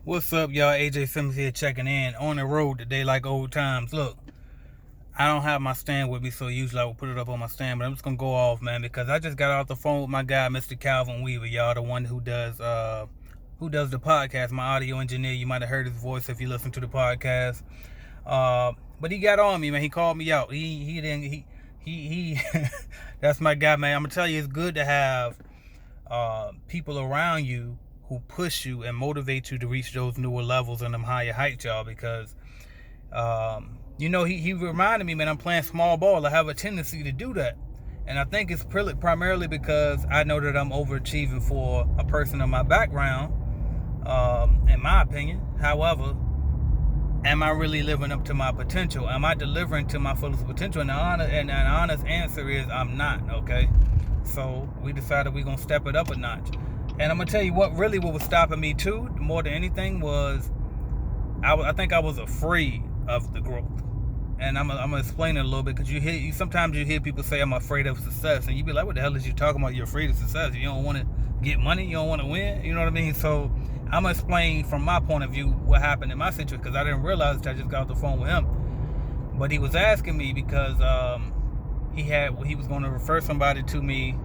What's up, y'all? AJ Simmons here checking in. On the road today like old times. Look, I don't have my stand with me, so usually I would put it up on my stand, but I'm just gonna go off, man, because I just got off the phone with my guy, Mr. Calvin Weaver, y'all, the one who does the podcast, my audio engineer. You might have heard his voice if you listen to the podcast. But he got on me, man. He called me out. He didn't he that's my guy, man. I'm gonna tell you, it's good to have people around you who push you and motivate you to reach those newer levels and them higher heights, y'all, because he reminded me, man, I'm playing small ball. I have a tendency to do that. And I think it's primarily because I know that I'm overachieving for a person in my background, in my opinion. However, am I really living up to my potential? Am I delivering to my fullest potential? And an honest answer is I'm not, okay? So we decided we're going to step it up a notch. And I'm going to tell you what was stopping me too, more than anything, was I think I was afraid of the growth. And I'm gonna explain it a little bit, because sometimes you hear people say I'm afraid of success, and you be like, what the hell is you talking about? You're afraid of success? You don't want to get money? You don't want to win? You know what I mean? So I'm gonna explain from my point of view what happened in my situation, because I didn't realize that I just got off the phone with him. But he was asking me because he was going to refer somebody to me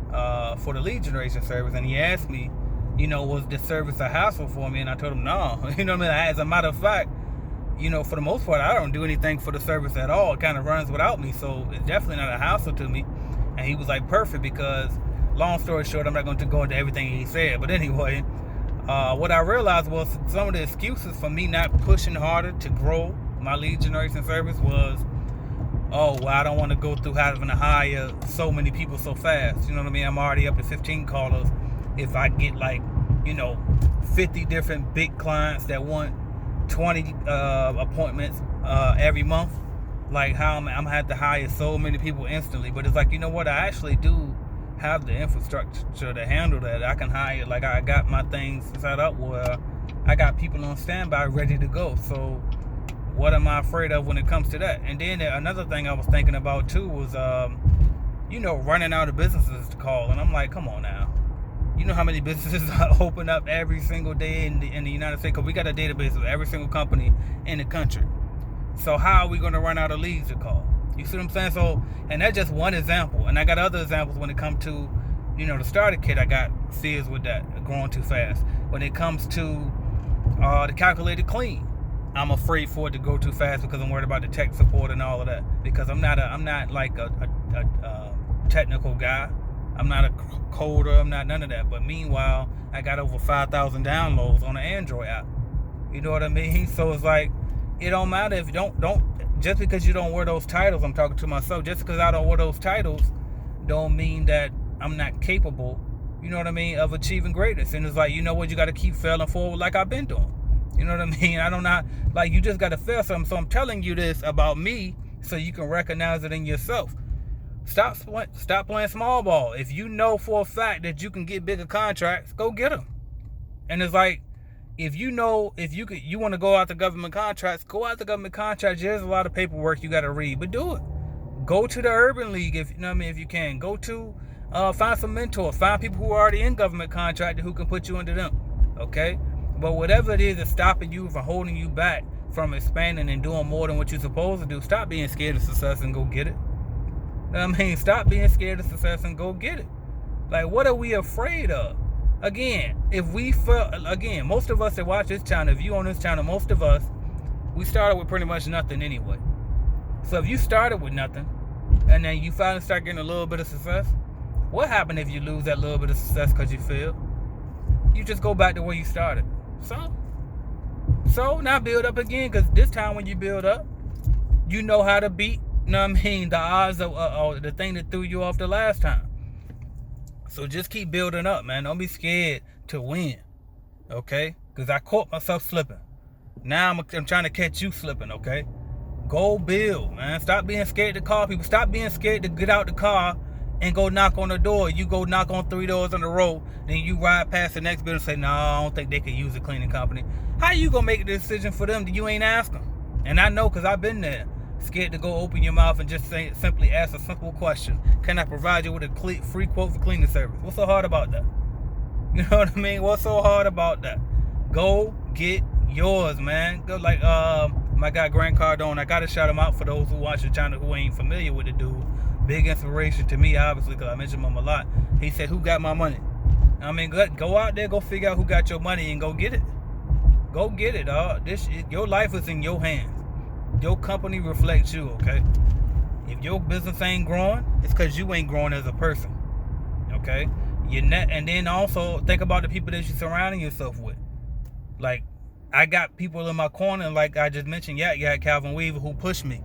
for the lead generation service, and he asked me, was this service a hassle for me? And I told him no. You know what I mean? As a matter of fact, for the most part, I don't do anything for the service at all. It kind of runs without me, so it's definitely not a hassle to me. And he was like, perfect, because long story short, I'm not going to go into everything he said, but anyway, what I realized was some of the excuses for me not pushing harder to grow my lead generation service was, I don't want to go through having to hire so many people so fast. You know what I mean? I'm already up to 15 callers. If I get 50 different big clients that want 20 appointments every month, how I'm gonna have to hire so many people instantly. But it's I actually do have the infrastructure to handle that. I can hire, I got my things set up where I got people on standby ready to go. So what am I afraid of when it comes to that? And then another thing I was thinking about too was running out of businesses to call. And I'm like, come on now. You know how many businesses open up every single day in the United States? Because we got a database of every single company in the country. So how are we going to run out of leads to call? You see what I'm saying? So, and that's just one example. And I got other examples when it comes to, the starter kit. I got fears with that, growing too fast. When it comes to the calculated clean, I'm afraid for it to go too fast because I'm worried about the tech support and all of that. Because I'm not like a technical guy. I'm not a coder, I'm not none of that. But meanwhile, I got over 5,000 downloads on the Android app. You know what I mean? So it's it don't matter if you don't just because you don't wear those titles. I'm talking to myself. Just because I don't wear those titles don't mean that I'm not capable, you know what I mean, of achieving greatness. And it's you got to keep failing forward like I've been doing. You know what I mean? I don't not you just got to fail something. So I'm telling you this about me so you can recognize it in yourself. Stop playing small ball. If you know for a fact that you can get bigger contracts, go get them. And it's if you want to go out to government contracts, go out to government contracts. There's a lot of paperwork you got to read, but do it. Go to the Urban League if you can. Go to find some mentors, find people who are already in government contracting who can put you into them. Okay, but whatever it is that's stopping you from holding you back from expanding and doing more than what you're supposed to do, stop being scared of success and go get it. Stop being scared of success and go get it. What are we afraid of? Again, most of us that watch this channel, if you on this channel, most of us, we started with pretty much nothing anyway. So if you started with nothing, and then you finally start getting a little bit of success, what happened if you lose that little bit of success because you failed? You just go back to where you started. So now build up again, because this time when you build up, you know how to beat the odds of the thing that threw you off the last time. So just keep building up, man. Don't be scared to win, okay? Because I caught myself slipping. Now I'm trying to catch you slipping, okay? Go build, man. Stop being scared to call people. Stop being scared to get out the car and go knock on the door. You go knock on 3 doors on the road, then you ride past the next building and say, no, I don't think they could use a cleaning company. How you gonna make a decision for them that you ain't ask them? And I know, because I've been there. Scared to go open your mouth and just simply ask a simple question. Can I provide you with a free quote for cleaning service? What's so hard about that? You know what I mean? What's so hard about that? Go get yours, man. Go like my guy Grant Cardone. I gotta shout him out for those who watch the channel who ain't familiar with the dude. Big inspiration to me, obviously, because I mentioned him a lot. He said, "Who got my money?" I mean, go out there, go figure out who got your money and go get it. Go get it, dog. Your life is in your hands. Your company reflects you, okay? If your business ain't growing, it's because you ain't growing as a person, okay? And then also think about the people that you're surrounding yourself with. Like, I got people in my corner, like I just mentioned, Calvin Weaver, who pushed me.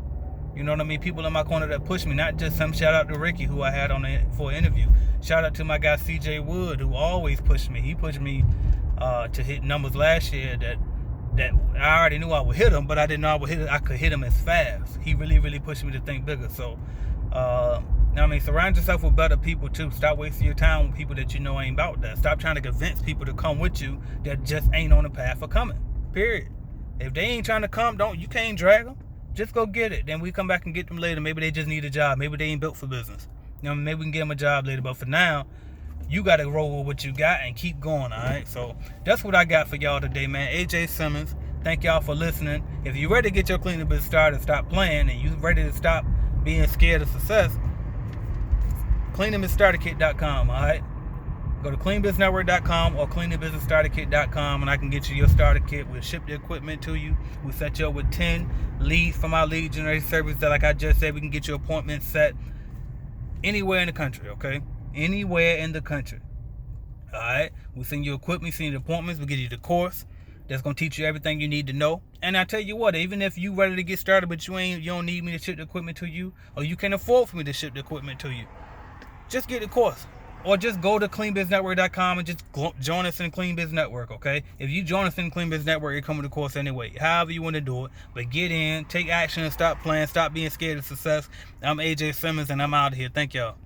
You know what I mean? People in my corner that push me, not just some. Shout out to Ricky, who I had on for an interview. Shout out to my guy CJ Wood, who always pushed me. He pushed me to hit numbers last year that I already knew I would hit him, but I didn't know I could hit him as fast. He really pushed me to think bigger. So, I mean, surround yourself with better people too. Stop wasting your time with people that you know ain't about that. Stop trying to convince people to come with you that just ain't on the path of coming. Period. If they ain't trying to come, you can't drag them. Just go get it. Then we come back and get them later. Maybe they just need a job. Maybe they ain't built for business. You know, maybe we can get them a job later. But for now, you got to roll with what you got and keep going, all right? So that's what I got for y'all today, man. AJ Simmons, thank y'all for listening. If you're ready to get your cleaning business started, stop playing, and you're ready to stop being scared of success, cleaningbusinessstarterkit.com, all right? Go to cleanbusinessnetwork.com or cleaningbusinessstarterkit.com, and I can get you your starter kit. We'll ship the equipment to you. We'll set you up with 10 leads from our lead generation service that, like I just said, we can get your appointment set anywhere in the country, okay? Anywhere in the country. All right? We'll send you equipment, send you the appointments. We'll give you the course that's going to teach you everything you need to know. And I tell you what, even if you ready to get started, but you don't need me to ship the equipment to you, or you can't afford for me to ship the equipment to you, just get the course. Or just go to cleanbusinessnetwork.com and just join us in Clean Business Network, okay? If you join us in Clean Business Network, you're coming to the course anyway. However you want to do it. But get in, take action, and stop playing. Stop being scared of success. I'm AJ Simmons, and I'm out of here. Thank y'all.